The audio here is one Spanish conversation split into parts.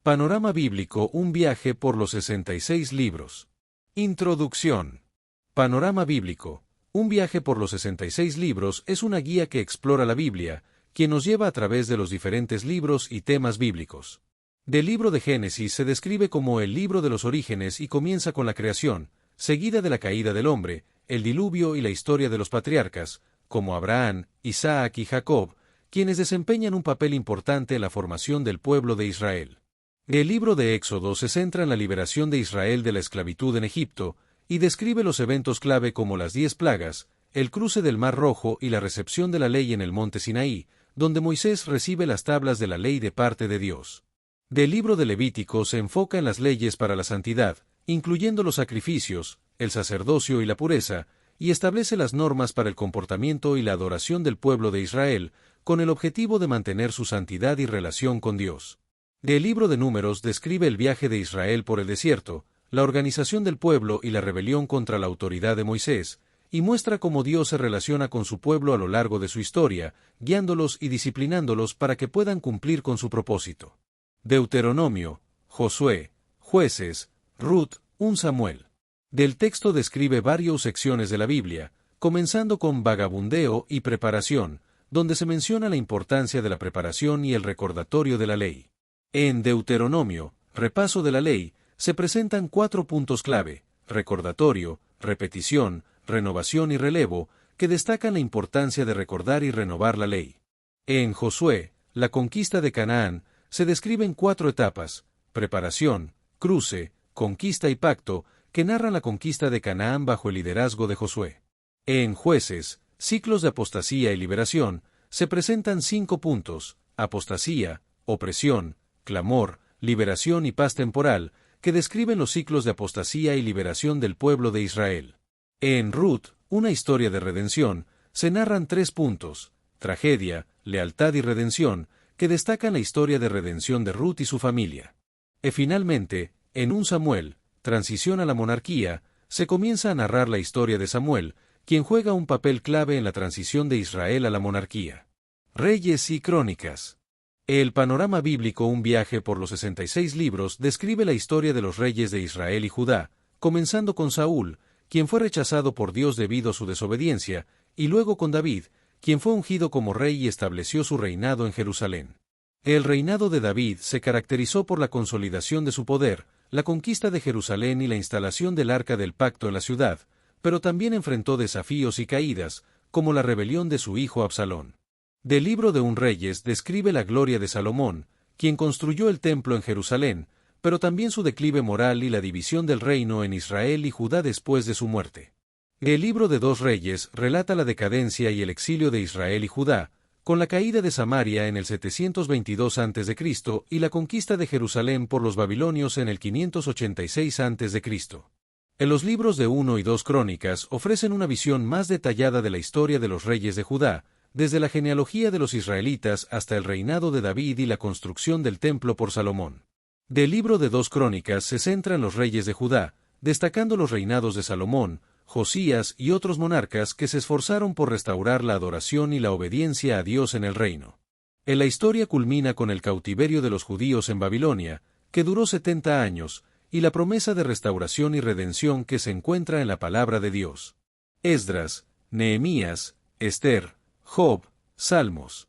Panorama Bíblico, un viaje por los 66 libros. Introducción. Panorama Bíblico, un viaje por los 66 libros es una guía que explora la Biblia, que nos lleva a través de los diferentes libros y temas bíblicos. Del libro de Génesis se describe como el libro de los orígenes y comienza con la creación, seguida de la caída del hombre, el diluvio y la historia de los patriarcas, como Abraham, Isaac y Jacob, quienes desempeñan un papel importante en la formación del pueblo de Israel. El libro de Éxodo se centra en la liberación de Israel de la esclavitud en Egipto y describe los eventos clave como las 10 plagas, el cruce del Mar Rojo y la recepción de la ley en el monte Sinaí, donde Moisés recibe las tablas de la ley de parte de Dios. Del libro de Levítico se enfoca en las leyes para la santidad, incluyendo los sacrificios, el sacerdocio y la pureza, y establece las normas para el comportamiento y la adoración del pueblo de Israel, con el objetivo de mantener su santidad y relación con Dios. El libro de Números describe el viaje de Israel por el desierto, la organización del pueblo y la rebelión contra la autoridad de Moisés, y muestra cómo Dios se relaciona con su pueblo a lo largo de su historia, guiándolos y disciplinándolos para que puedan cumplir con su propósito. Deuteronomio, Josué, Jueces, Ruth, 1 Samuel. Del texto describe varias secciones de la Biblia, comenzando con vagabundeo y preparación, donde se menciona la importancia de la preparación y el recordatorio de la ley. En Deuteronomio, repaso de la ley, se presentan 4 puntos clave: recordatorio, repetición, renovación y relevo, que destacan la importancia de recordar y renovar la ley. En Josué, la conquista de Canaán, se describen 4 etapas: preparación, cruce, conquista y pacto, que narran la conquista de Canaán bajo el liderazgo de Josué. En Jueces, ciclos de apostasía y liberación, se presentan 5 puntos: apostasía, opresión, clamor, liberación y paz temporal, que describen los ciclos de apostasía y liberación del pueblo de Israel. En Ruth, una historia de redención, se narran 3 puntos: tragedia, lealtad y redención, que destacan la historia de redención de Ruth y su familia. Y finalmente, en 1 Samuel, transición a la monarquía, se comienza a narrar la historia de Samuel, quien juega un papel clave en la transición de Israel a la monarquía. Reyes y Crónicas. El panorama bíblico, un viaje por los 66 libros, describe la historia de los reyes de Israel y Judá, comenzando con Saúl, quien fue rechazado por Dios debido a su desobediencia, y luego con David, quien fue ungido como rey y estableció su reinado en Jerusalén. El reinado de David se caracterizó por la consolidación de su poder, la conquista de Jerusalén y la instalación del Arca del Pacto en la ciudad, pero también enfrentó desafíos y caídas, como la rebelión de su hijo Absalón. Del libro de Reyes describe la gloria de Salomón, quien construyó el templo en Jerusalén, pero también su declive moral y la división del reino en Israel y Judá después de su muerte. El libro de 2 Reyes relata la decadencia y el exilio de Israel y Judá, con la caída de Samaria en el 722 a.C. y la conquista de Jerusalén por los babilonios en el 586 a.C. En los libros de 1 y 2 Crónicas ofrecen una visión más detallada de la historia de los reyes de Judá, desde la genealogía de los israelitas hasta el reinado de David y la construcción del templo por Salomón. Del libro de 2 Crónicas se centra en los reyes de Judá, destacando los reinados de Salomón, Josías y otros monarcas que se esforzaron por restaurar la adoración y la obediencia a Dios en el reino. La historia culmina con el cautiverio de los judíos en Babilonia, que duró 70 años, y la promesa de restauración y redención que se encuentra en la palabra de Dios. Esdras, Nehemías, Esther, Job, Salmos.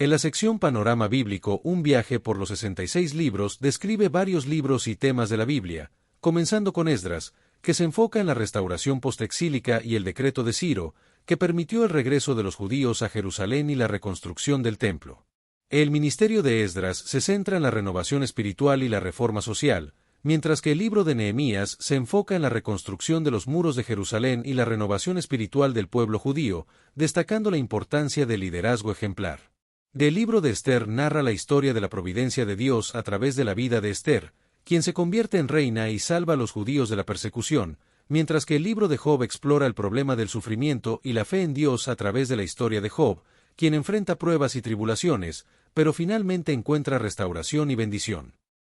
En la sección Panorama Bíblico, un viaje por los 66 libros describe varios libros y temas de la Biblia, comenzando con Esdras, que se enfoca en la restauración postexílica y el decreto de Ciro, que permitió el regreso de los judíos a Jerusalén y la reconstrucción del templo. El ministerio de Esdras se centra en la renovación espiritual y la reforma social, mientras que el libro de Nehemías se enfoca en la reconstrucción de los muros de Jerusalén y la renovación espiritual del pueblo judío, destacando la importancia del liderazgo ejemplar. El libro de Esther narra la historia de la providencia de Dios a través de la vida de Esther, quien se convierte en reina y salva a los judíos de la persecución, mientras que el libro de Job explora el problema del sufrimiento y la fe en Dios a través de la historia de Job, quien enfrenta pruebas y tribulaciones, pero finalmente encuentra restauración y bendición.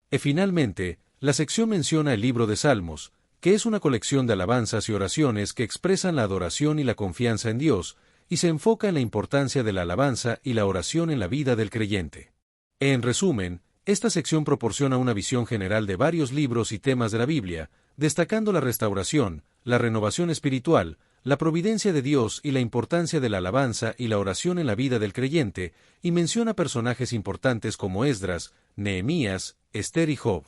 Y finalmente, la sección menciona el libro de Salmos, que es una colección de alabanzas y oraciones que expresan la adoración y la confianza en Dios, y se enfoca en la importancia de la alabanza y la oración en la vida del creyente. En resumen, Esta sección proporciona una visión general de varios libros y temas de la Biblia, destacando la restauración, la renovación espiritual, la providencia de Dios y la importancia de la alabanza y la oración en la vida del creyente, y menciona personajes importantes como Esdras, Nehemías, Esther y Job.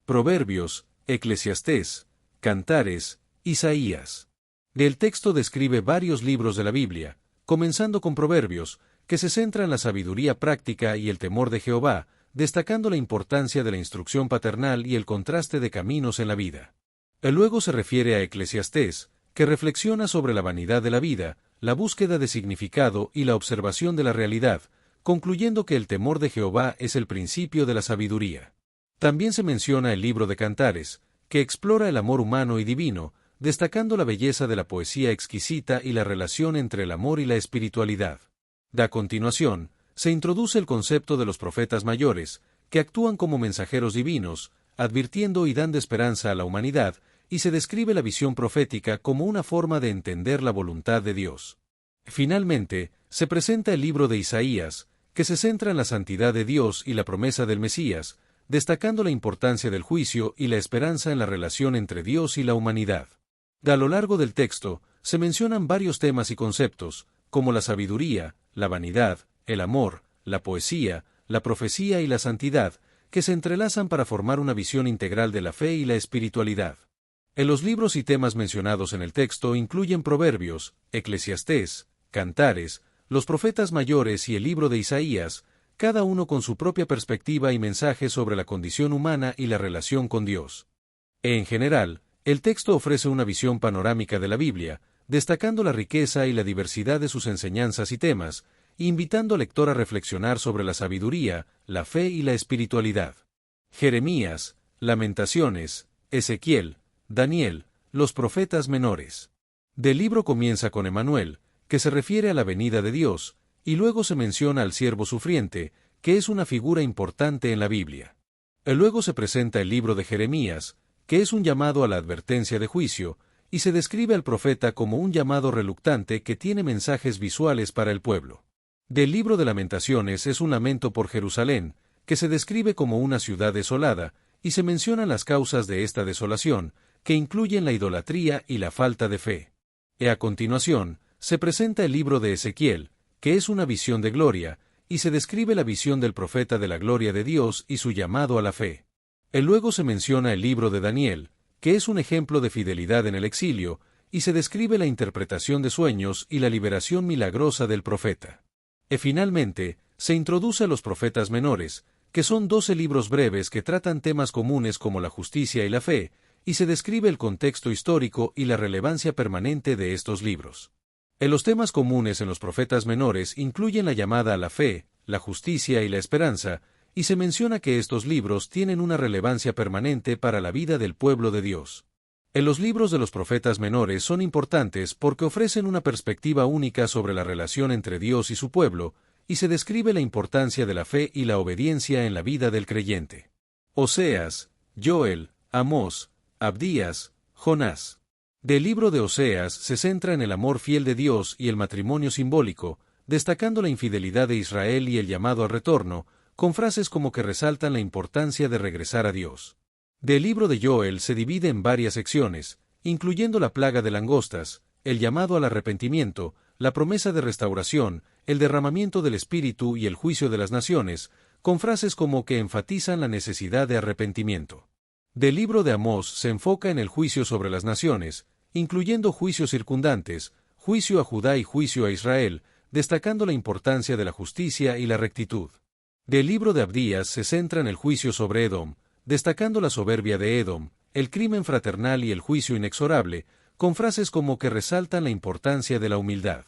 Proverbios, Eclesiastés, Cantares, Isaías. El texto describe varios libros de la Biblia, comenzando con Proverbios, que se centra en la sabiduría práctica y el temor de Jehová, destacando la importancia de la instrucción paternal y el contraste de caminos en la vida. Luego se refiere a Eclesiastés, que reflexiona sobre la vanidad de la vida, la búsqueda de significado y la observación de la realidad, concluyendo que el temor de Jehová es el principio de la sabiduría. También se menciona el libro de Cantares, que explora el amor humano y divino, destacando la belleza de la poesía exquisita y la relación entre el amor y la espiritualidad. A continuación, se introduce el concepto de los profetas mayores, que actúan como mensajeros divinos, advirtiendo y dando esperanza a la humanidad, y se describe la visión profética como una forma de entender la voluntad de Dios. Finalmente, se presenta el libro de Isaías, que se centra en la santidad de Dios y la promesa del Mesías, destacando la importancia del juicio y la esperanza en la relación entre Dios y la humanidad. A lo largo del texto, se mencionan varios temas y conceptos, como la sabiduría, la vanidad, el amor, la poesía, la profecía y la santidad, que se entrelazan para formar una visión integral de la fe y la espiritualidad. Los libros y temas mencionados en el texto incluyen Proverbios, Eclesiastés, Cantares, los profetas mayores y el libro de Isaías, cada uno con su propia perspectiva y mensaje sobre la condición humana y la relación con Dios. En general, el texto ofrece una visión panorámica de la Biblia, destacando la riqueza y la diversidad de sus enseñanzas y temas, e invitando al lector a reflexionar sobre la sabiduría, la fe y la espiritualidad. Jeremías, Lamentaciones, Ezequiel, Daniel, los profetas menores. Del libro comienza con Emanuel, que se refiere a la venida de Dios, y luego se menciona al siervo sufriente, que es una figura importante en la Biblia. Luego se presenta el libro de Jeremías, que es un llamado a la advertencia de juicio, y se describe al profeta como un llamado reluctante que tiene mensajes visuales para el pueblo. Del libro de Lamentaciones es un lamento por Jerusalén, que se describe como una ciudad desolada, y se mencionan las causas de esta desolación, que incluyen la idolatría y la falta de fe. A continuación, se presenta el libro de Ezequiel, que es una visión de gloria, y se describe la visión del profeta de la gloria de Dios y su llamado a la fe. Luego se menciona el libro de Daniel, que es un ejemplo de fidelidad en el exilio, y se describe la interpretación de sueños y la liberación milagrosa del profeta. Finalmente, se introduce a los profetas menores, que son 12 libros breves que tratan temas comunes como la justicia y la fe, y se describe el contexto histórico y la relevancia permanente de estos libros. Los temas comunes en los profetas menores incluyen la llamada a la fe, la justicia y la esperanza, y se menciona que estos libros tienen una relevancia permanente para la vida del pueblo de Dios. Los libros de los profetas menores son importantes porque ofrecen una perspectiva única sobre la relación entre Dios y su pueblo, y se describe la importancia de la fe y la obediencia en la vida del creyente. Oseas, Joel, Amós, Abdías, Jonás. Del libro de Oseas se centra en el amor fiel de Dios y el matrimonio simbólico, destacando la infidelidad de Israel y el llamado al retorno, con frases como que resaltan la importancia de regresar a Dios. Del libro de Joel se divide en varias secciones, incluyendo la plaga de langostas, el llamado al arrepentimiento, la promesa de restauración, el derramamiento del Espíritu y el juicio de las naciones, con frases como que enfatizan la necesidad de arrepentimiento. Del libro de Amós se enfoca en el juicio sobre las naciones, incluyendo juicios circundantes, juicio a Judá y juicio a Israel, destacando la importancia de la justicia y la rectitud. Del libro de Abdías se centra en el juicio sobre Edom, destacando la soberbia de Edom, el crimen fraternal y el juicio inexorable, con frases como que resaltan la importancia de la humildad.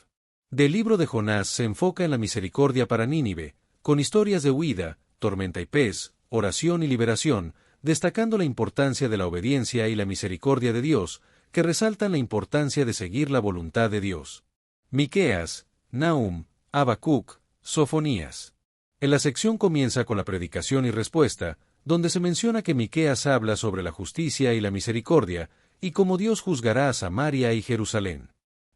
Del libro de Jonás se enfoca en la misericordia para Nínive, con historias de huida, tormenta y pez, oración y liberación, destacando la importancia de la obediencia y la misericordia de Dios, que resaltan la importancia de seguir la voluntad de Dios. Miqueas, Nahum, Habacuc, Sofonías. La sección comienza con la predicación y respuesta, donde se menciona que Miqueas habla sobre la justicia y la misericordia, y cómo Dios juzgará a Samaria y Jerusalén.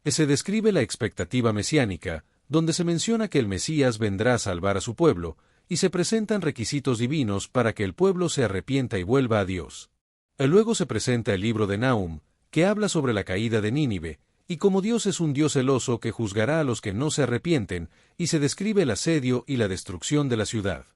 Se describe la expectativa mesiánica, donde se menciona que el Mesías vendrá a salvar a su pueblo, y se presentan requisitos divinos para que el pueblo se arrepienta y vuelva a Dios. Luego se presenta el libro de Nahum, que habla sobre la caída de Nínive, y como Dios es un Dios celoso que juzgará a los que no se arrepienten, y se describe el asedio y la destrucción de la ciudad.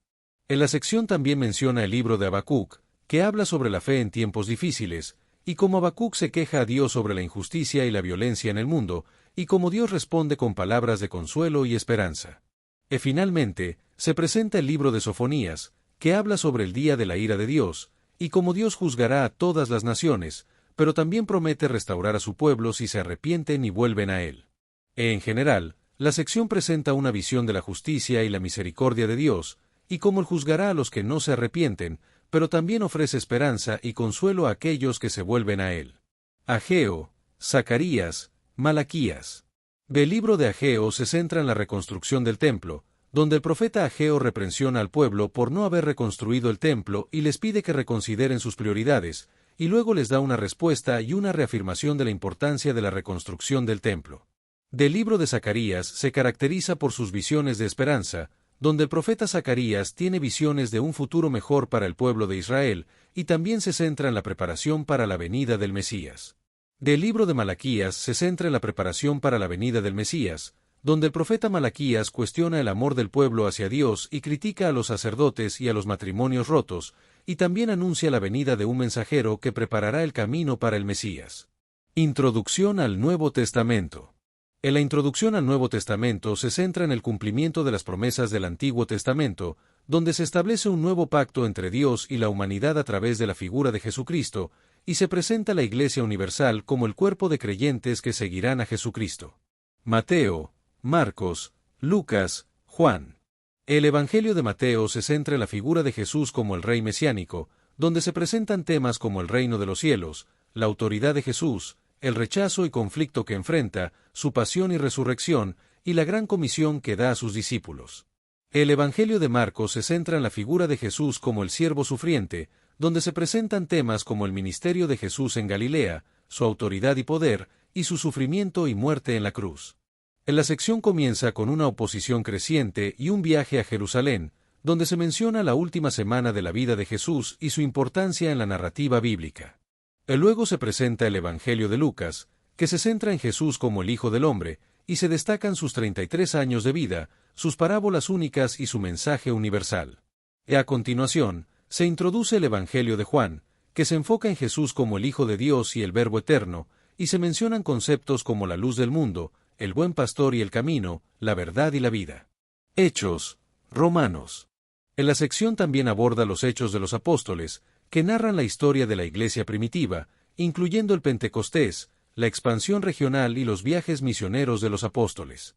En la sección también menciona el libro de Habacuc, que habla sobre la fe en tiempos difíciles, y cómo Habacuc se queja a Dios sobre la injusticia y la violencia en el mundo, y cómo Dios responde con palabras de consuelo y esperanza. Y finalmente, se presenta el libro de Sofonías, que habla sobre el día de la ira de Dios, y cómo Dios juzgará a todas las naciones, pero también promete restaurar a su pueblo si se arrepienten y vuelven a él. En general, la sección presenta una visión de la justicia y la misericordia de Dios, y cómo él juzgará a los que no se arrepienten, pero también ofrece esperanza y consuelo a aquellos que se vuelven a él. Ageo, Zacarías, Malaquías. El libro de Ageo se centra en la reconstrucción del templo, donde el profeta Ageo reprensiona al pueblo por no haber reconstruido el templo y les pide que reconsideren sus prioridades, y luego les da una respuesta y una reafirmación de la importancia de la reconstrucción del templo. Del libro de Zacarías se caracteriza por sus visiones de esperanza, donde el profeta Zacarías tiene visiones de un futuro mejor para el pueblo de Israel, y también se centra en la preparación para la venida del Mesías. Del libro de Malaquías se centra en la preparación para la venida del Mesías, donde el profeta Malaquías cuestiona el amor del pueblo hacia Dios y critica a los sacerdotes y a los matrimonios rotos, y también anuncia la venida de un mensajero que preparará el camino para el Mesías. Introducción al Nuevo Testamento. En la introducción al Nuevo Testamento se centra en el cumplimiento de las promesas del Antiguo Testamento, donde se establece un nuevo pacto entre Dios y la humanidad a través de la figura de Jesucristo, y se presenta la Iglesia Universal como el cuerpo de creyentes que seguirán a Jesucristo. Mateo, Marcos, Lucas, Juan. El Evangelio de Mateo se centra en la figura de Jesús como el Rey mesiánico, donde se presentan temas como el reino de los cielos, la autoridad de Jesús, el rechazo y conflicto que enfrenta, su pasión y resurrección, y la gran comisión que da a sus discípulos. El Evangelio de Marcos se centra en la figura de Jesús como el siervo sufriente, donde se presentan temas como el ministerio de Jesús en Galilea, su autoridad y poder, y su sufrimiento y muerte en la cruz. En la sección comienza con una oposición creciente y un viaje a Jerusalén, donde se menciona la última semana de la vida de Jesús y su importancia en la narrativa bíblica. Luego se presenta el Evangelio de Lucas, que se centra en Jesús como el Hijo del Hombre, y se destacan sus 33 años de vida, sus parábolas únicas y su mensaje universal. A continuación, se introduce el Evangelio de Juan, que se enfoca en Jesús como el Hijo de Dios y el Verbo eterno, y se mencionan conceptos como la luz del mundo, el buen pastor y el camino, la verdad y la vida. Hechos, Romanos. En la sección también aborda los hechos de los apóstoles, que narran la historia de la iglesia primitiva, incluyendo el Pentecostés, la expansión regional y los viajes misioneros de los apóstoles.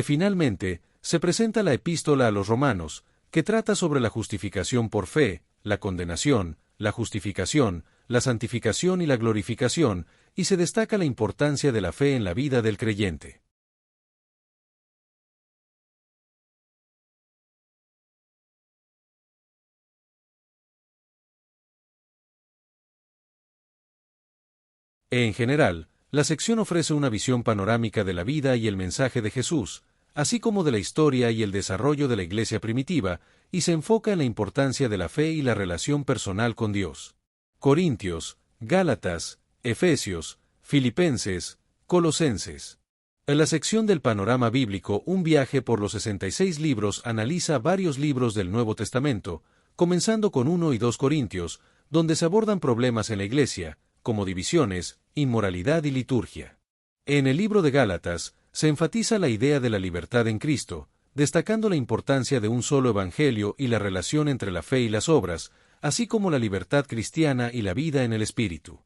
Finalmente, se presenta la epístola a los romanos, que trata sobre la justificación por fe, la condenación, la justificación, la santificación y la glorificación, y se destaca la importancia de la fe en la vida del creyente. En general, la sección ofrece una visión panorámica de la vida y el mensaje de Jesús, así como de la historia y el desarrollo de la iglesia primitiva, y se enfoca en la importancia de la fe y la relación personal con Dios. Corintios, Gálatas, Efesios, Filipenses, Colosenses. En la sección del panorama bíblico, un viaje por los 66 libros analiza varios libros del Nuevo Testamento, comenzando con 1 y 2 Corintios, donde se abordan problemas en la iglesia, como divisiones, inmoralidad y liturgia. En el libro de Gálatas, se enfatiza la idea de la libertad en Cristo, destacando la importancia de un solo evangelio y la relación entre la fe y las obras, así como la libertad cristiana y la vida en el Espíritu.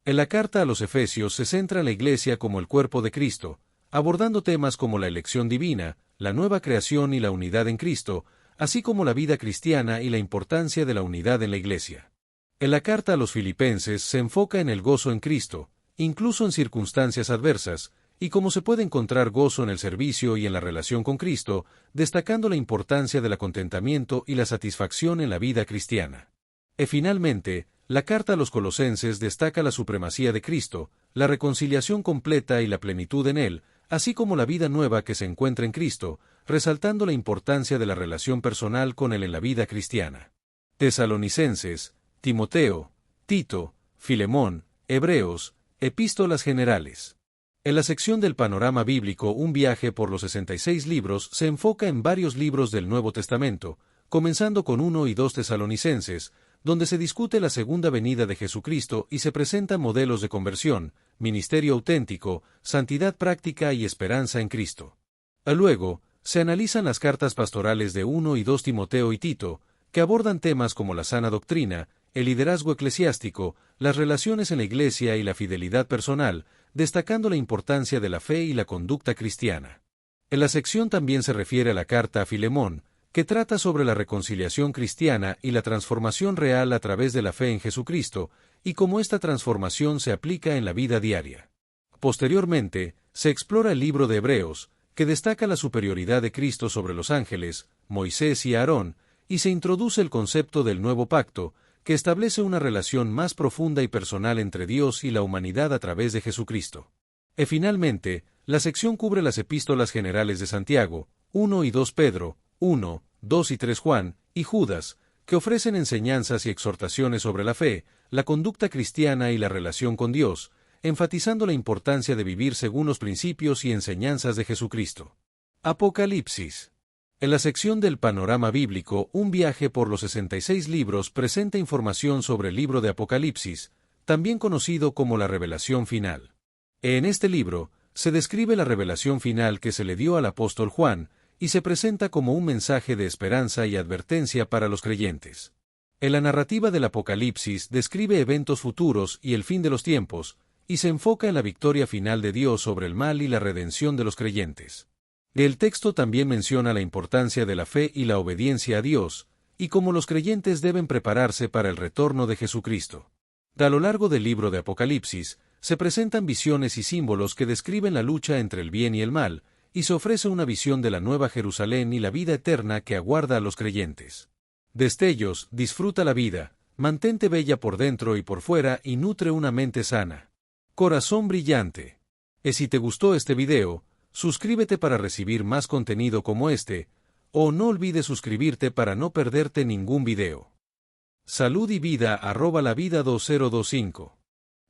En la carta a los Efesios se centra en la Iglesia como el cuerpo de Cristo, abordando temas como la elección divina, la nueva creación y la unidad en Cristo, así como la vida cristiana y la importancia de la unidad en la Iglesia. En la carta a los Filipenses se enfoca en el gozo en Cristo, incluso en circunstancias adversas, y cómo se puede encontrar gozo en el servicio y en la relación con Cristo, destacando la importancia del contentamiento y la satisfacción en la vida cristiana. Finalmente, la carta a los Colosenses destaca la supremacía de Cristo, la reconciliación completa y la plenitud en Él, así como la vida nueva que se encuentra en Cristo, resaltando la importancia de la relación personal con Él en la vida cristiana. Tesalonicenses, Timoteo, Tito, Filemón, Hebreos, Epístolas generales. En la sección del panorama bíblico Un viaje por los 66 libros se enfoca en varios libros del Nuevo Testamento, comenzando con 1 y 2 Tesalonicenses, donde se discute la segunda venida de Jesucristo y se presentan modelos de conversión, ministerio auténtico, santidad práctica y esperanza en Cristo. Luego, se analizan las cartas pastorales de 1 y 2 Timoteo y Tito, que abordan temas como la sana doctrina, el liderazgo eclesiástico, las relaciones en la Iglesia y la fidelidad personal, destacando la importancia de la fe y la conducta cristiana. En la sección también se refiere a la carta a Filemón, que trata sobre la reconciliación cristiana y la transformación real a través de la fe en Jesucristo, y cómo esta transformación se aplica en la vida diaria. Posteriormente, se explora el libro de Hebreos, que destaca la superioridad de Cristo sobre los ángeles, Moisés y Aarón, y se introduce el concepto del nuevo pacto, que establece una relación más profunda y personal entre Dios y la humanidad a través de Jesucristo. Y finalmente, la sección cubre las epístolas generales de Santiago, 1 y 2 Pedro, 1, 2 y 3 Juan, y Judas, que ofrecen enseñanzas y exhortaciones sobre la fe, la conducta cristiana y la relación con Dios, enfatizando la importancia de vivir según los principios y enseñanzas de Jesucristo. Apocalipsis. En la sección del panorama bíblico, Un viaje por los 66 libros presenta información sobre el libro de Apocalipsis, también conocido como la revelación final. En este libro, se describe la revelación final que se le dio al apóstol Juan, y se presenta como un mensaje de esperanza y advertencia para los creyentes. En la narrativa del Apocalipsis describe eventos futuros y el fin de los tiempos, y se enfoca en la victoria final de Dios sobre el mal y la redención de los creyentes. El texto también menciona la importancia de la fe y la obediencia a Dios, y cómo los creyentes deben prepararse para el retorno de Jesucristo. A lo largo del libro de Apocalipsis, se presentan visiones y símbolos que describen la lucha entre el bien y el mal, y se ofrece una visión de la Nueva Jerusalén y la vida eterna que aguarda a los creyentes. Destellos, disfruta la vida, mantente bella por dentro y por fuera y nutre una mente sana. Corazón brillante. Y si te gustó este video, suscríbete para recibir más contenido como este, o no olvides suscribirte para no perderte ningún video. Salud y vida @lavida 2025.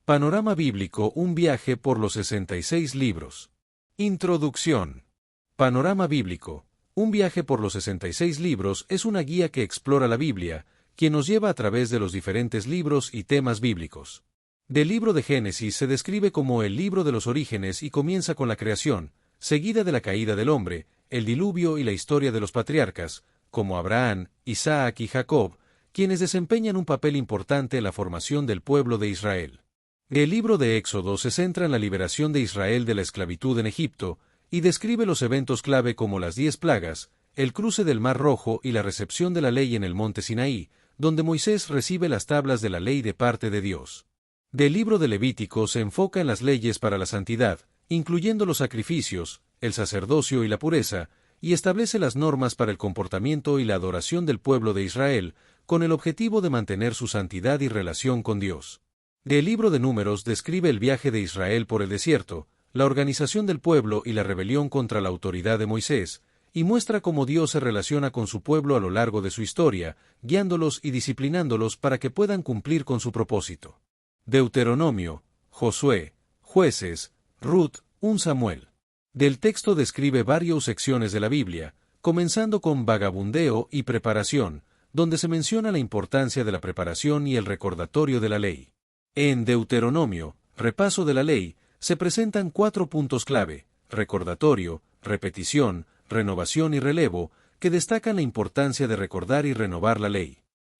Panorama bíblico Un viaje por los 66 libros. Introducción. Panorama bíblico. Un viaje por los 66 libros es una guía que explora la Biblia, que nos lleva a través de los diferentes libros y temas bíblicos. Del libro de Génesis se describe como el libro de los orígenes y comienza con la creación, seguida de la caída del hombre, el diluvio y la historia de los patriarcas, como Abraham, Isaac y Jacob, quienes desempeñan un papel importante en la formación del pueblo de Israel. El libro de Éxodo se centra en la liberación de Israel de la esclavitud en Egipto, y describe los eventos clave como las 10 plagas, el cruce del Mar Rojo y la recepción de la ley en el monte Sinaí, donde Moisés recibe las tablas de la ley de parte de Dios. Del libro de Levítico se enfoca en las leyes para la santidad, incluyendo los sacrificios, el sacerdocio y la pureza, y establece las normas para el comportamiento y la adoración del pueblo de Israel, con el objetivo de mantener su santidad y relación con Dios. El libro de Números describe el viaje de Israel por el desierto, la organización del pueblo y la rebelión contra la autoridad de Moisés, y muestra cómo Dios se relaciona con su pueblo a lo largo de su historia, guiándolos y disciplinándolos para que puedan cumplir con su propósito. Deuteronomio, Josué, Jueces, Ruth, 1 Samuel. Del texto describe varias secciones de la Biblia, comenzando con vagabundeo y preparación, donde se menciona la importancia de la preparación y el recordatorio de la ley. En Deuteronomio, repaso de la ley, se presentan 4 puntos clave: recordatorio, repetición, renovación y relevo, que destacan la importancia de recordar y renovar la ley.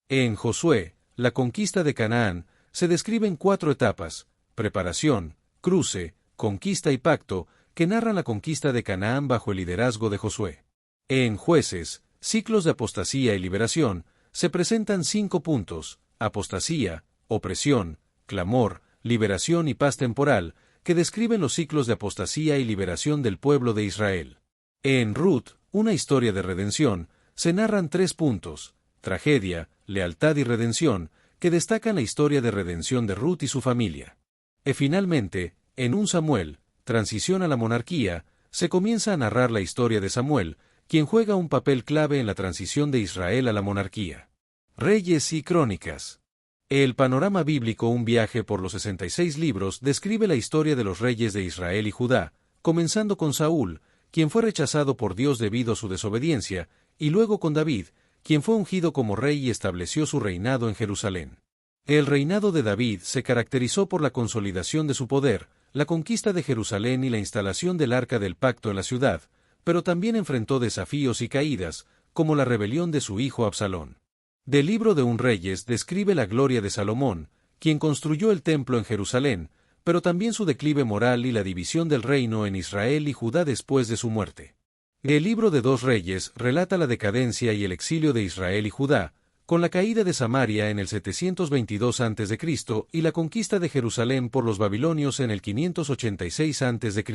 En Josué, la conquista de Canaán, se describen 4 etapas: preparación, cruce, conquista y pacto, que narran la conquista de Canaán bajo el liderazgo de Josué. En Jueces, ciclos de apostasía y liberación, se presentan 5 puntos: apostasía, opresión, clamor, liberación y paz temporal, que describen los ciclos de apostasía y liberación del pueblo de Israel. En Ruth, una historia de redención, se narran 3 puntos: tragedia, lealtad y redención, que destacan la historia de redención de Ruth y su familia. Y finalmente, en 1 Samuel, transición a la monarquía, se comienza a narrar la historia de Samuel, quien juega un papel clave en la transición de Israel a la monarquía. Reyes y Crónicas. El panorama bíblico Un viaje por los 66 libros describe la historia de los reyes de Israel y Judá, comenzando con Saúl, quien fue rechazado por Dios debido a su desobediencia, y luego con David, quien fue ungido como rey y estableció su reinado en Jerusalén. El reinado de David se caracterizó por la consolidación de su poder, la conquista de Jerusalén y la instalación del Arca del Pacto en la ciudad, pero también enfrentó desafíos y caídas, como la rebelión de su hijo Absalón. Del libro de Un Reyes describe la gloria de Salomón, quien construyó el templo en Jerusalén, pero también su declive moral y la división del reino en Israel y Judá después de su muerte. El libro de Dos Reyes relata la decadencia y el exilio de Israel y Judá, con la caída de Samaria en el 722 a.C. y la conquista de Jerusalén por los babilonios en el 586 a.C.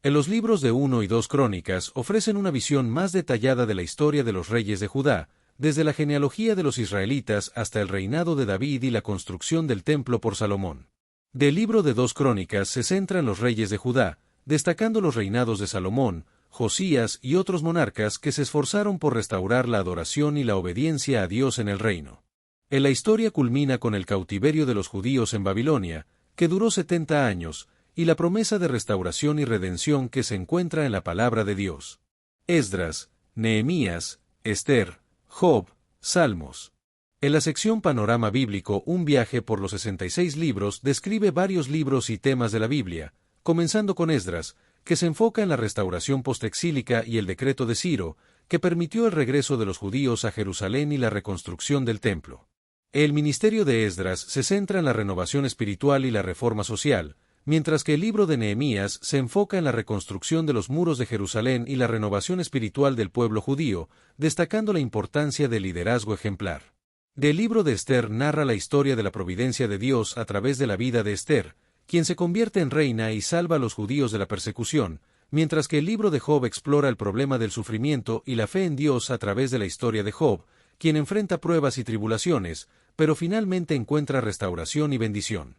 En los libros de 1 y 2 Crónicas ofrecen una visión más detallada de la historia de los reyes de Judá, desde la genealogía de los israelitas hasta el reinado de David y la construcción del templo por Salomón. Del libro de 2 Crónicas se centran los reyes de Judá, destacando los reinados de Salomón, Josías y otros monarcas que se esforzaron por restaurar la adoración y la obediencia a Dios en el reino. La historia culmina con el cautiverio de los judíos en Babilonia, que duró 70 años, y la promesa de restauración y redención que se encuentra en la palabra de Dios. Esdras, Nehemías, Esther, Job, Salmos. En la sección Panorama Bíblico Un viaje por los 66 libros describe varios libros y temas de la Biblia, comenzando con Esdras, que se enfoca en la restauración postexílica y el decreto de Ciro, que permitió el regreso de los judíos a Jerusalén y la reconstrucción del templo. El ministerio de Esdras se centra en la renovación espiritual y la reforma social, mientras que el libro de Nehemías se enfoca en la reconstrucción de los muros de Jerusalén y la renovación espiritual del pueblo judío, destacando la importancia del liderazgo ejemplar. El libro de Esther narra la historia de la providencia de Dios a través de la vida de Esther, quien se convierte en reina y salva a los judíos de la persecución, mientras que el libro de Job explora el problema del sufrimiento y la fe en Dios a través de la historia de Job, quien enfrenta pruebas y tribulaciones, pero finalmente encuentra restauración y bendición.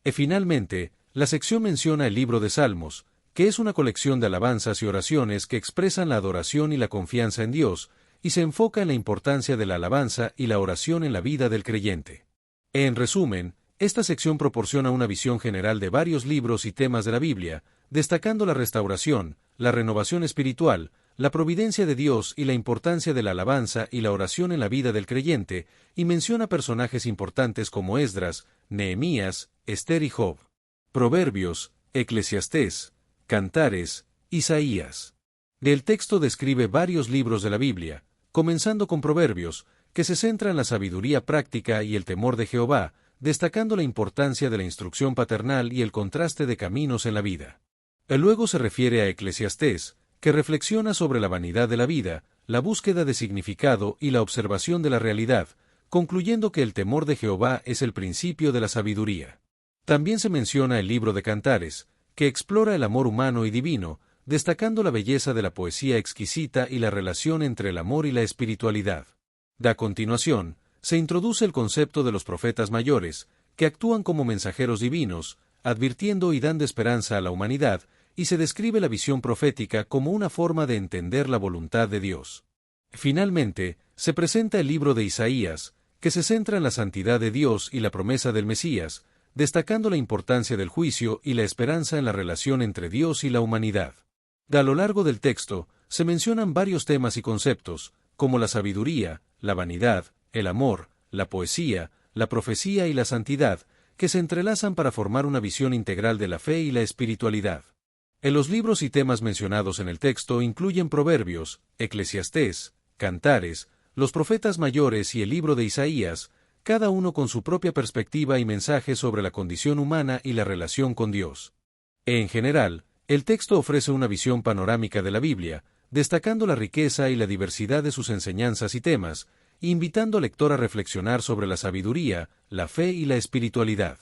Finalmente, la sección menciona el libro de Salmos, que es una colección de alabanzas y oraciones que expresan la adoración y la confianza en Dios, y se enfoca en la importancia de la alabanza y la oración en la vida del creyente. En resumen, esta sección proporciona una visión general de varios libros y temas de la Biblia, destacando la restauración, la renovación espiritual, la providencia de Dios y la importancia de la alabanza y la oración en la vida del creyente, y menciona personajes importantes como Esdras, Nehemías, Esther y Job. Proverbios, Eclesiastés, Cantares, Isaías. El texto describe varios libros de la Biblia, comenzando con Proverbios, que se centra en la sabiduría práctica y el temor de Jehová, destacando la importancia de la instrucción paternal y el contraste de caminos en la vida. Luego se refiere a Eclesiastés, que reflexiona sobre la vanidad de la vida, la búsqueda de significado y la observación de la realidad, concluyendo que el temor de Jehová es el principio de la sabiduría. También se menciona el libro de Cantares, que explora el amor humano y divino, destacando la belleza de la poesía exquisita y la relación entre el amor y la espiritualidad. A continuación, se introduce el concepto de los profetas mayores, que actúan como mensajeros divinos, advirtiendo y dando esperanza a la humanidad, y se describe la visión profética como una forma de entender la voluntad de Dios. Finalmente, se presenta el libro de Isaías, que se centra en la santidad de Dios y la promesa del Mesías, destacando la importancia del juicio y la esperanza en la relación entre Dios y la humanidad. A lo largo del texto, se mencionan varios temas y conceptos, como la sabiduría, la vanidad, el amor, la poesía, la profecía y la santidad, que se entrelazan para formar una visión integral de la fe y la espiritualidad. Los libros y temas mencionados en el texto incluyen Proverbios, Eclesiastés, Cantares, los profetas mayores y el libro de Isaías, cada uno con su propia perspectiva y mensaje sobre la condición humana y la relación con Dios. En general, el texto ofrece una visión panorámica de la Biblia, destacando la riqueza y la diversidad de sus enseñanzas y temas, invitando al lector a reflexionar sobre la sabiduría, la fe y la espiritualidad.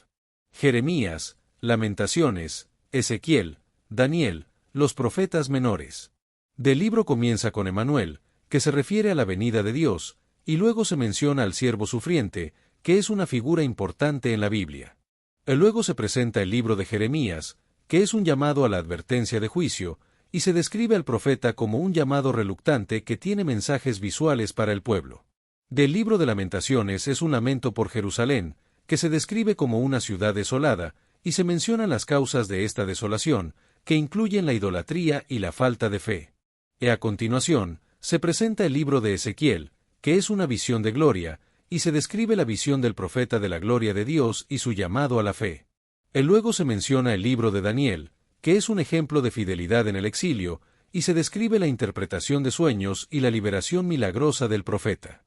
Jeremías, Lamentaciones, Ezequiel, Daniel, los profetas menores. Del libro comienza con Emanuel, que se refiere a la venida de Dios, y luego se menciona al siervo sufriente, que es una figura importante en la Biblia. Luego se presenta el libro de Jeremías, que es un llamado a la advertencia de juicio, y se describe al profeta como un llamado reluctante que tiene mensajes visuales para el pueblo. Del libro de Lamentaciones es un lamento por Jerusalén, que se describe como una ciudad desolada, y se mencionan las causas de esta desolación, que incluyen la idolatría y la falta de fe. A continuación, se presenta el libro de Ezequiel, que es una visión de gloria, y se describe la visión del profeta de la gloria de Dios y su llamado a la fe. Luego se menciona el libro de Daniel, que es un ejemplo de fidelidad en el exilio, y se describe la interpretación de sueños y la liberación milagrosa del profeta.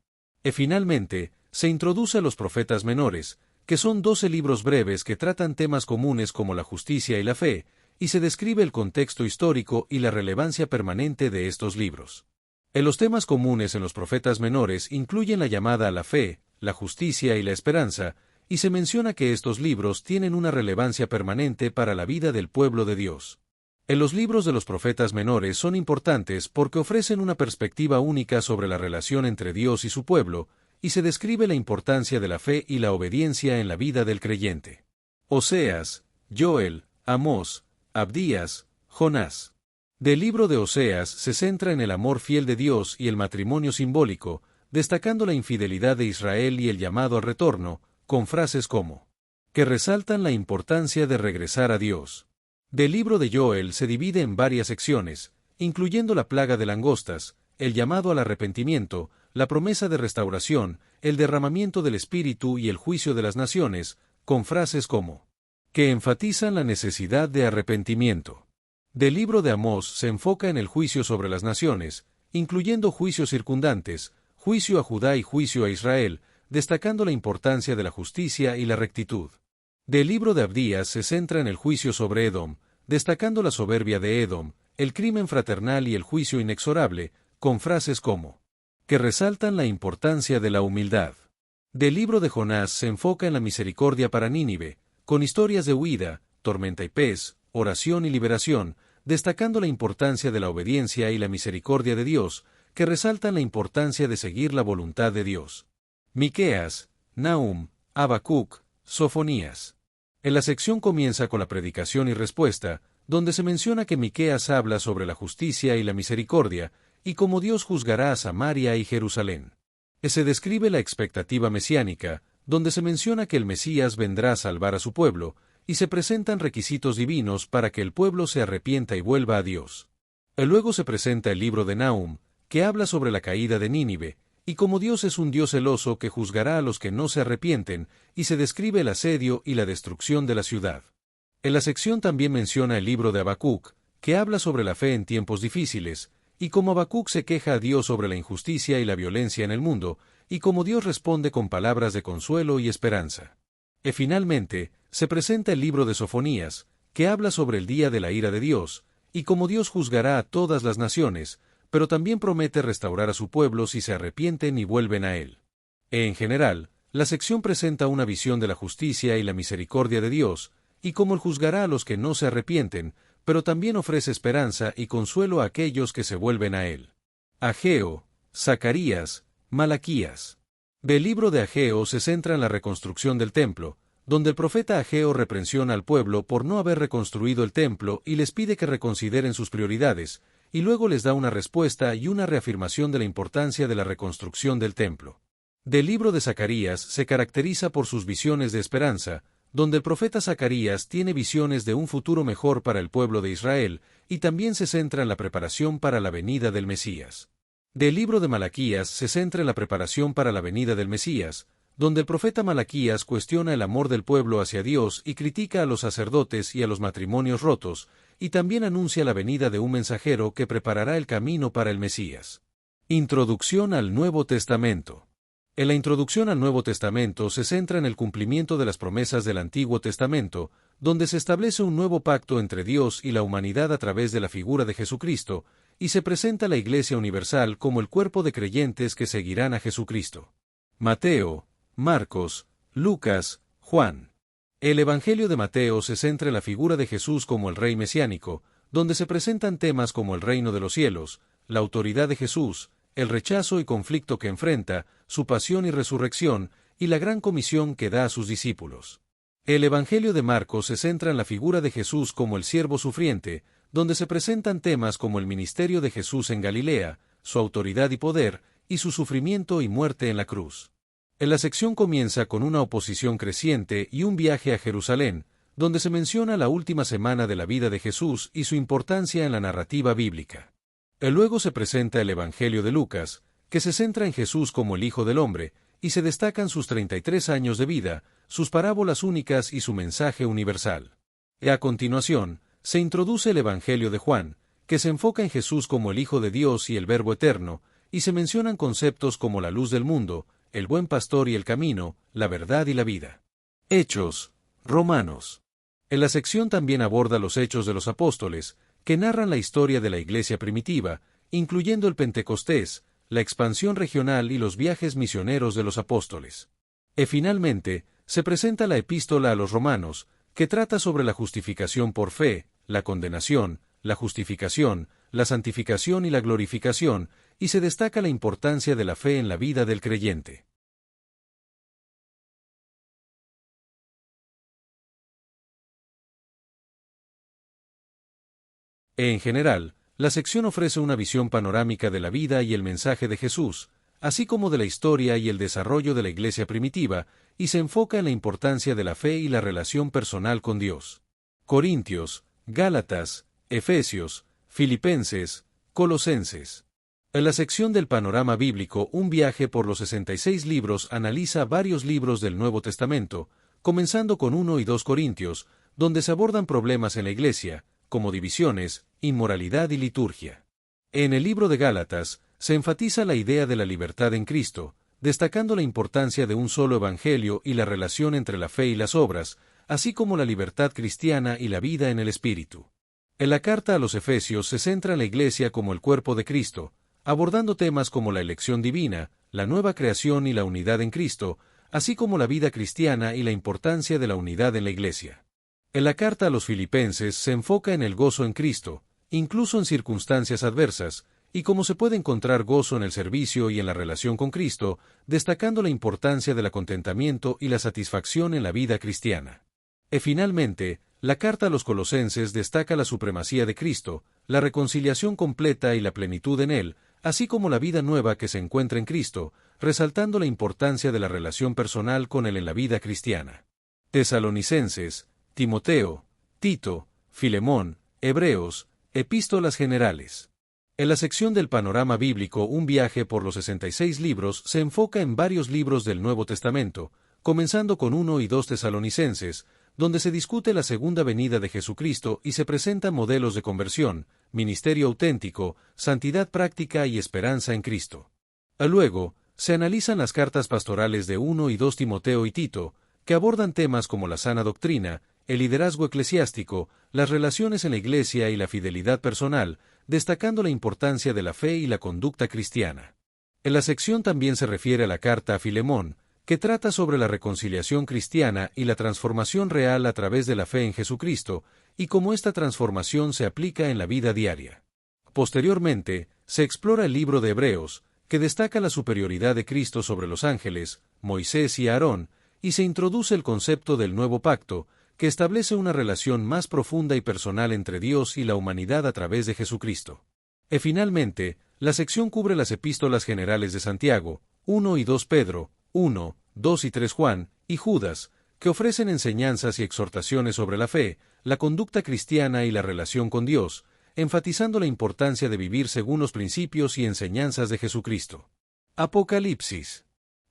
Finalmente, se introduce a los profetas menores, que son 12 libros breves que tratan temas comunes como la justicia y la fe, y se describe el contexto histórico y la relevancia permanente de estos libros. Los temas comunes en los profetas menores incluyen la llamada a la fe, la justicia y la esperanza, y se menciona que estos libros tienen una relevancia permanente para la vida del pueblo de Dios. Los libros de los profetas menores son importantes porque ofrecen una perspectiva única sobre la relación entre Dios y su pueblo, y se describe la importancia de la fe y la obediencia en la vida del creyente. Oseas, Joel, Amós, Abdías, Jonás. Del libro de Oseas se centra en el amor fiel de Dios y el matrimonio simbólico, destacando la infidelidad de Israel y el llamado al retorno, con frases como que resaltan la importancia de regresar a Dios. Del libro de Joel se divide en varias secciones, incluyendo la plaga de langostas, el llamado al arrepentimiento, la promesa de restauración, el derramamiento del Espíritu y el juicio de las naciones, con frases como que enfatizan la necesidad de arrepentimiento. Del libro de Amós se enfoca en el juicio sobre las naciones, incluyendo juicios circundantes, juicio a Judá y juicio a Israel, destacando la importancia de la justicia y la rectitud. Del libro de Abdías se centra en el juicio sobre Edom, destacando la soberbia de Edom, el crimen fraternal y el juicio inexorable, con frases como que resaltan la importancia de la humildad. Del libro de Jonás se enfoca en la misericordia para Nínive, con historias de huida, tormenta y pez, oración y liberación, destacando la importancia de la obediencia y la misericordia de Dios, que resaltan la importancia de seguir la voluntad de Dios. Miqueas, Nahum, Habacuc, Sofonías. La sección comienza con la predicación y respuesta, donde se menciona que Miqueas habla sobre la justicia y la misericordia, y cómo Dios juzgará a Samaria y Jerusalén. Se describe la expectativa mesiánica, donde se menciona que el Mesías vendrá a salvar a su pueblo, y se presentan requisitos divinos para que el pueblo se arrepienta y vuelva a Dios. Luego se presenta el libro de Nahum, que habla sobre la caída de Nínive, y como Dios es un Dios celoso que juzgará a los que no se arrepienten, y se describe el asedio y la destrucción de la ciudad. La sección también menciona el libro de Habacuc, que habla sobre la fe en tiempos difíciles, y cómo Habacuc se queja a Dios sobre la injusticia y la violencia en el mundo, y cómo Dios responde con palabras de consuelo y esperanza. Finalmente, se presenta el libro de Sofonías, que habla sobre el día de la ira de Dios, y cómo Dios juzgará a todas las naciones, pero también promete restaurar a su pueblo si se arrepienten y vuelven a él. En general, la sección presenta una visión de la justicia y la misericordia de Dios, y cómo él juzgará a los que no se arrepienten, pero también ofrece esperanza y consuelo a aquellos que se vuelven a él. Ageo, Zacarías, Malaquías. Del libro de Ageo se centra en la reconstrucción del templo, donde el profeta Ageo reprensiona al pueblo por no haber reconstruido el templo y les pide que reconsideren sus prioridades, y luego les da una respuesta y una reafirmación de la importancia de la reconstrucción del templo. Del libro de Zacarías se caracteriza por sus visiones de esperanza, donde el profeta Zacarías tiene visiones de un futuro mejor para el pueblo de Israel, y también se centra en la preparación para la venida del Mesías. Del libro de Malaquías se centra en la preparación para la venida del Mesías, donde el profeta Malaquías cuestiona el amor del pueblo hacia Dios y critica a los sacerdotes y a los matrimonios rotos, y también anuncia la venida de un mensajero que preparará el camino para el Mesías. Introducción al Nuevo Testamento. En la introducción al Nuevo Testamento se centra en el cumplimiento de las promesas del Antiguo Testamento, donde se establece un nuevo pacto entre Dios y la humanidad a través de la figura de Jesucristo, y se presenta la Iglesia Universal como el cuerpo de creyentes que seguirán a Jesucristo. Mateo, Marcos, Lucas, Juan. El Evangelio de Mateo se centra en la figura de Jesús como el Rey mesiánico, donde se presentan temas como el reino de los cielos, la autoridad de Jesús, el rechazo y conflicto que enfrenta, su pasión y resurrección, y la gran comisión que da a sus discípulos. El Evangelio de Marcos se centra en la figura de Jesús como el siervo sufriente, donde se presentan temas como el ministerio de Jesús en Galilea, su autoridad y poder, y su sufrimiento y muerte en la cruz. En la sección comienza con una oposición creciente y un viaje a Jerusalén, donde se menciona la última semana de la vida de Jesús y su importancia en la narrativa bíblica. Luego se presenta el Evangelio de Lucas, que se centra en Jesús como el Hijo del Hombre, y se destacan sus 33 años de vida, sus parábolas únicas y su mensaje universal. A continuación, se introduce el Evangelio de Juan, que se enfoca en Jesús como el Hijo de Dios y el Verbo eterno, y se mencionan conceptos como la luz del mundo, el buen pastor y el camino, la verdad y la vida. Hechos, Romanos. En la sección también aborda los hechos de los apóstoles, que narran la historia de la iglesia primitiva, incluyendo el Pentecostés, la expansión regional y los viajes misioneros de los apóstoles. Finalmente, se presenta la epístola a los romanos, que trata sobre la justificación por fe, la condenación, la justificación, la santificación y la glorificación, y se destaca la importancia de la fe en la vida del creyente. En general, la sección ofrece una visión panorámica de la vida y el mensaje de Jesús, así como de la historia y el desarrollo de la iglesia primitiva, y se enfoca en la importancia de la fe y la relación personal con Dios. Corintios, Gálatas, Efesios, Filipenses, Colosenses. En la sección del panorama bíblico, un viaje por los 66 libros analiza varios libros del Nuevo Testamento, comenzando con 1 y 2 Corintios, donde se abordan problemas en la iglesia, como divisiones, inmoralidad y liturgia. En el libro de Gálatas, se enfatiza la idea de la libertad en Cristo, destacando la importancia de un solo evangelio y la relación entre la fe y las obras, así como la libertad cristiana y la vida en el Espíritu. En la carta a los Efesios se centra en la Iglesia como el cuerpo de Cristo, abordando temas como la elección divina, la nueva creación y la unidad en Cristo, así como la vida cristiana y la importancia de la unidad en la Iglesia. En la carta a los Filipenses se enfoca en el gozo en Cristo, incluso en circunstancias adversas, y cómo se puede encontrar gozo en el servicio y en la relación con Cristo, destacando la importancia del contentamiento y la satisfacción en la vida cristiana. Finalmente, la carta a los Colosenses destaca la supremacía de Cristo, la reconciliación completa y la plenitud en Él, así como la vida nueva que se encuentra en Cristo, resaltando la importancia de la relación personal con Él en la vida cristiana. Tesalonicenses, Timoteo, Tito, Filemón, Hebreos, epístolas generales. En la sección del panorama bíblico, un viaje por los 66 libros se enfoca en varios libros del Nuevo Testamento, comenzando con 1 y 2 Tesalonicenses, donde se discute la segunda venida de Jesucristo y se presentan modelos de conversión, ministerio auténtico, santidad práctica y esperanza en Cristo. Luego, se analizan las cartas pastorales de 1 y 2 Timoteo y Tito, que abordan temas como la sana doctrina, el liderazgo eclesiástico, las relaciones en la Iglesia y la fidelidad personal, destacando la importancia de la fe y la conducta cristiana. En la sección también se refiere a la carta a Filemón, que trata sobre la reconciliación cristiana y la transformación real a través de la fe en Jesucristo, y cómo esta transformación se aplica en la vida diaria. Posteriormente, se explora el libro de Hebreos, que destaca la superioridad de Cristo sobre los ángeles, Moisés y Aarón, y se introduce el concepto del nuevo pacto, que establece una relación más profunda y personal entre Dios y la humanidad a través de Jesucristo. Finalmente, la sección cubre las epístolas generales de Santiago, 1 y 2 Pedro, 1, 2 y 3 Juan, y Judas, que ofrecen enseñanzas y exhortaciones sobre la fe, la conducta cristiana y la relación con Dios, enfatizando la importancia de vivir según los principios y enseñanzas de Jesucristo. Apocalipsis.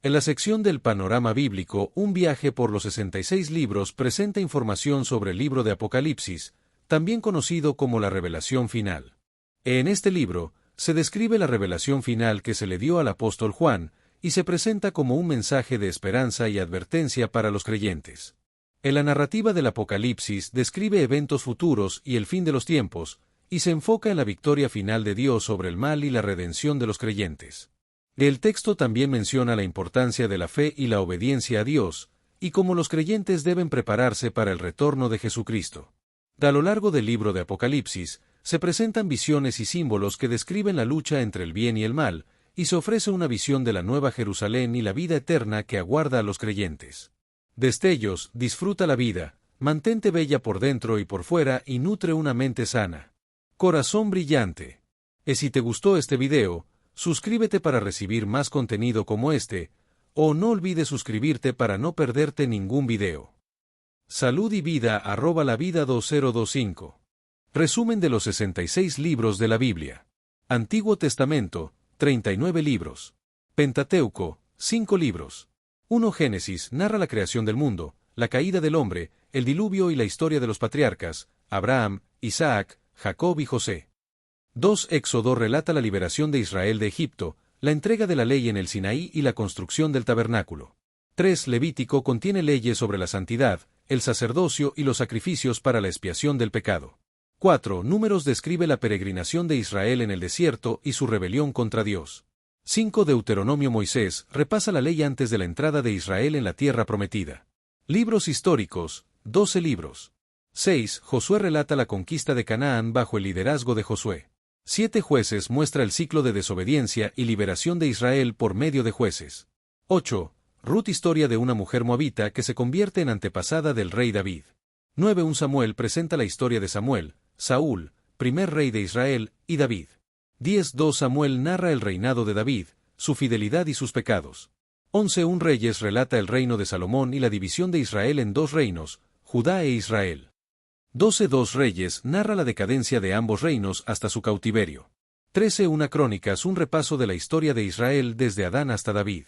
En la sección del panorama bíblico, un viaje por los 66 libros presenta información sobre el libro de Apocalipsis, también conocido como la revelación final. En este libro, se describe la revelación final que se le dio al apóstol Juan, y se presenta como un mensaje de esperanza y advertencia para los creyentes. En la narrativa del Apocalipsis describe eventos futuros y el fin de los tiempos, y se enfoca en la victoria final de Dios sobre el mal y la redención de los creyentes. El texto también menciona la importancia de la fe y la obediencia a Dios, y cómo los creyentes deben prepararse para el retorno de Jesucristo. A lo largo del libro de Apocalipsis, se presentan visiones y símbolos que describen la lucha entre el bien y el mal, y se ofrece una visión de la Nueva Jerusalén y la vida eterna que aguarda a los creyentes. Destellos, disfruta la vida, mantente bella por dentro y por fuera y nutre una mente sana. Corazón brillante. Y si te gustó este video, suscríbete para recibir más contenido como este, o no olvides suscribirte para no perderte ningún video. Salud y vida @lavida 2025. Resumen de los 66 libros de la Biblia. Antiguo Testamento, 39 libros. Pentateuco, 5 libros. 1 Génesis narra la creación del mundo, la caída del hombre, el diluvio y la historia de los patriarcas, Abraham, Isaac, Jacob y José. 2 Éxodo relata la liberación de Israel de Egipto, la entrega de la ley en el Sinaí y la construcción del tabernáculo. 3 Levítico contiene leyes sobre la santidad, el sacerdocio y los sacrificios para la expiación del pecado. 4 Números describe la peregrinación de Israel en el desierto y su rebelión contra Dios. 5 Deuteronomio Moisés repasa la ley antes de la entrada de Israel en la tierra prometida. Libros históricos, 12 libros. 6 Josué relata la conquista de Canaán bajo el liderazgo de Josué. 7 Jueces muestra el ciclo de desobediencia y liberación de Israel por medio de jueces. 8 Ruth historia de una mujer moabita que se convierte en antepasada del rey David. 9 1 Samuel presenta la historia de Samuel, Saúl, primer rey de Israel, y David. 10 2 Samuel narra el reinado de David, su fidelidad y sus pecados. 11 1 Reyes relata el reino de Salomón y la división de Israel en 2 reinos, Judá e Israel. 12 2 Reyes narra la decadencia de ambos reinos hasta su cautiverio. 13 1 Crónicas un repaso de la historia de Israel desde Adán hasta David.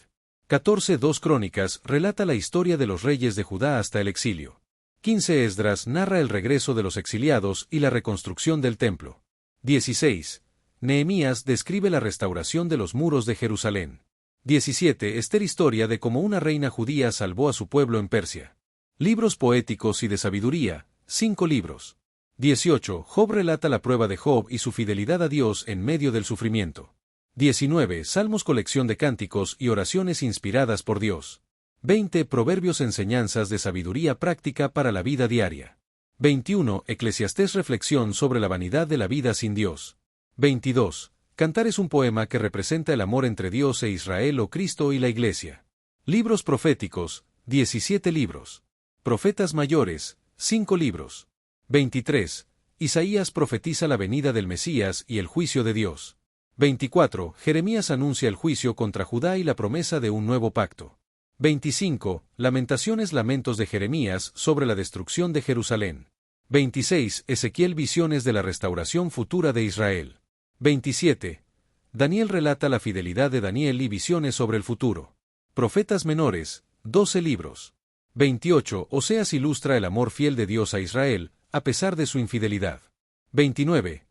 14 2 Crónicas relata la historia de los reyes de Judá hasta el exilio. 15 Esdras narra el regreso de los exiliados y la reconstrucción del templo. 16 Nehemías describe la restauración de los muros de Jerusalén. 17 Ester historia de cómo una reina judía salvó a su pueblo en Persia. Libros poéticos y de sabiduría, 5 libros. 18 Job relata la prueba de Job y su fidelidad a Dios en medio del sufrimiento. 19 Salmos colección de cánticos y oraciones inspiradas por Dios. 20 Proverbios enseñanzas de sabiduría práctica para la vida diaria. 21 Eclesiastés reflexión sobre la vanidad de la vida sin Dios. 22 Cantares un poema que representa el amor entre Dios e Israel o Cristo y la Iglesia. Libros proféticos, 17 libros. Profetas mayores, 5 libros. 23 Isaías profetiza la venida del Mesías y el juicio de Dios. 24 Jeremías anuncia el juicio contra Judá y la promesa de un nuevo pacto. 25 Lamentaciones lamentos de Jeremías sobre la destrucción de Jerusalén. 26 Ezequiel visiones de la restauración futura de Israel. 27 Daniel relata la fidelidad de Daniel y visiones sobre el futuro. Profetas menores, 12 libros. 28 Oseas ilustra el amor fiel de Dios a Israel, a pesar de su infidelidad. 29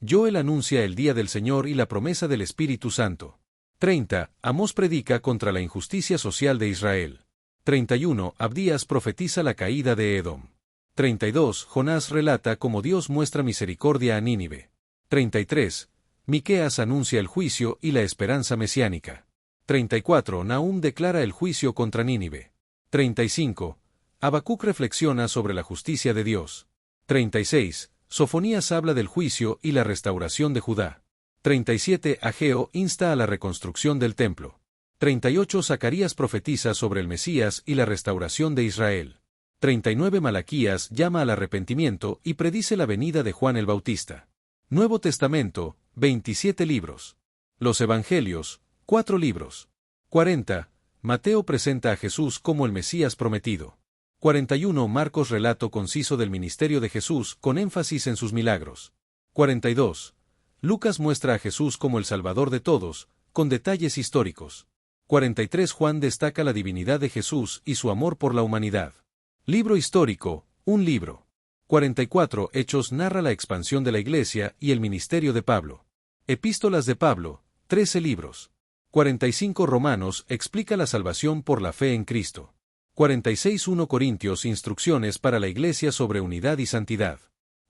Joel anuncia el día del Señor y la promesa del Espíritu Santo. 30 Amós predica contra la injusticia social de Israel. 31 Abdías profetiza la caída de Edom. 32 Jonás relata cómo Dios muestra misericordia a Nínive. 33 Miqueas anuncia el juicio y la esperanza mesiánica. 34 Nahum declara el juicio contra Nínive. 35 Habacuc reflexiona sobre la justicia de Dios. 36 Sofonías habla del juicio y la restauración de Judá. 37 Ageo insta a la reconstrucción del templo. 38 Zacarías profetiza sobre el Mesías y la restauración de Israel. 39 Malaquías llama al arrepentimiento y predice la venida de Juan el Bautista. Nuevo Testamento, 27 libros. Los Evangelios, 4 libros. 40 Mateo presenta a Jesús como el Mesías prometido. 41 Marcos relato conciso del ministerio de Jesús con énfasis en sus milagros. 42 Lucas muestra a Jesús como el Salvador de todos, con detalles históricos. 43 Juan destaca la divinidad de Jesús y su amor por la humanidad. Libro histórico, un libro. 44 Hechos narra la expansión de la Iglesia y el ministerio de Pablo. Epístolas de Pablo, 13 libros. 45 Romanos explica la salvación por la fe en Cristo. 46 1 Corintios instrucciones para la Iglesia sobre unidad y santidad.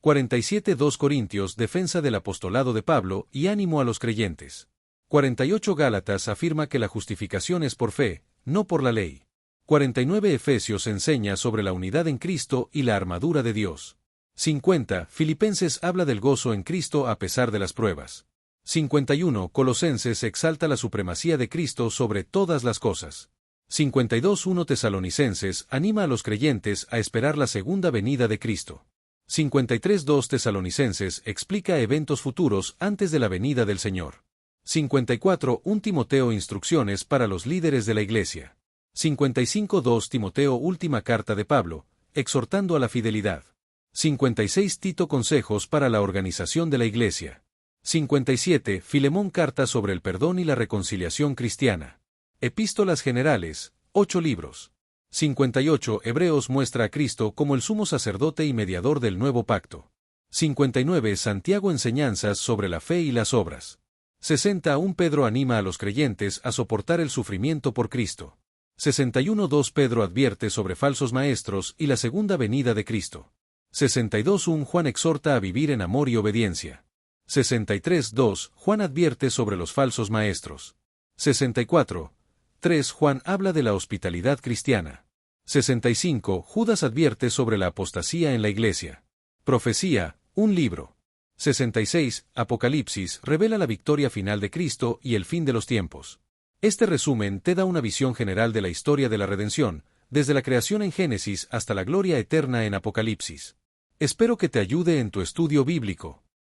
47 2 Corintios defensa del apostolado de Pablo y ánimo a los creyentes. 48 Gálatas afirma que la justificación es por fe, no por la ley. 49 Efesios enseña sobre la unidad en Cristo y la armadura de Dios. 50 Filipenses habla del gozo en Cristo a pesar de las pruebas. 51 Colosenses exalta la supremacía de Cristo sobre todas las cosas. 52. 1 Tesalonicenses anima a los creyentes a esperar la segunda venida de Cristo. 53. 2 Tesalonicenses explica eventos futuros antes de la venida del Señor. 54. 1 Timoteo instrucciones para los líderes de la Iglesia. 55. 2 Timoteo última carta de Pablo, exhortando a la fidelidad. 56. Tito consejos para la organización de la Iglesia. 57. Filemón carta sobre el perdón y la reconciliación cristiana. Epístolas generales, 8 libros. 58. Hebreos muestra a Cristo como el sumo sacerdote y mediador del nuevo pacto. 59. Santiago enseñanzas sobre la fe y las obras. 60. 1 Pedro anima a los creyentes a soportar el sufrimiento por Cristo. 61. 2 Pedro advierte sobre falsos maestros y la segunda venida de Cristo. 62. 1 Juan exhorta a vivir en amor y obediencia. 63. 2 Juan advierte sobre los falsos maestros. 64. 3 Juan habla de la hospitalidad cristiana. 65. Judas advierte sobre la apostasía en la Iglesia. Profecía, un libro. 66. Apocalipsis revela la victoria final de Cristo y el fin de los tiempos. Este resumen te da una visión general de la historia de la redención, desde la creación en Génesis hasta la gloria eterna en Apocalipsis. Espero que te ayude en tu estudio bíblico.